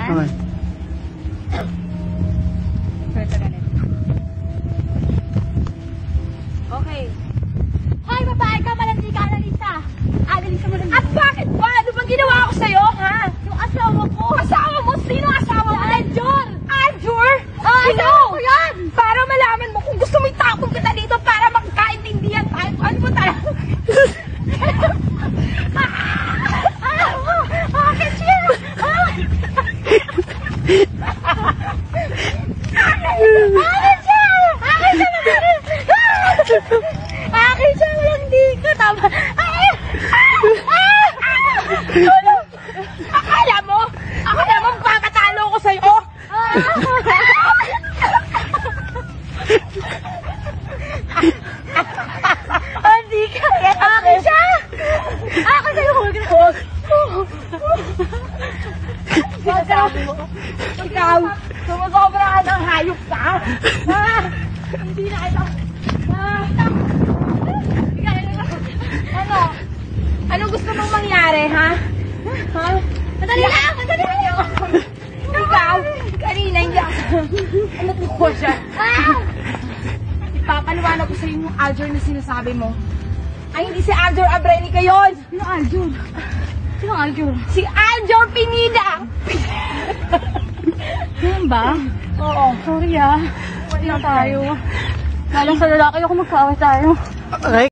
Okay. Okay. Hoy, babae ka, malandi ka, Annalisa. Annalisa, malandi. At bakit ba? Ano bang ginawa ko sa'yo, ha? Yung asawa ko. Asawa mo? Sino asawa mo? Aljur. Aljur? Sino? Ko yan. Para malaman mo kung gusto mo itapong kita dito para magkaintindihan tayo. Ano ba tayo? Akin siya! Akin siya! Akin siya! Akin siya! Walang di ka! Tama! Tulong! Akala mo magpapatalo ko sa'yo! Hindi ka! Akin siya! Akin sa'yo! Huwag! Sinasabi mo? Ikaw! Sumusobra ka ng hayop ka! Hindi na ito! Ano gusto mong mangyari, ha? Ha? Madali lang! Madali lang! Ikaw! Kanina hindi ako. Ano po siya? Ipapaliwanag ko sa inyo yung Aljur na sinasabi mo. Ay, hindi si Aljur Abrenica yun! Sino Aljur? Sino Aljur? Si Aljur Pinida! Yan ba? Oo. Sorry, ha. Wala tayo. Lalang sa lalaki ako magkaaway tayo. Okay.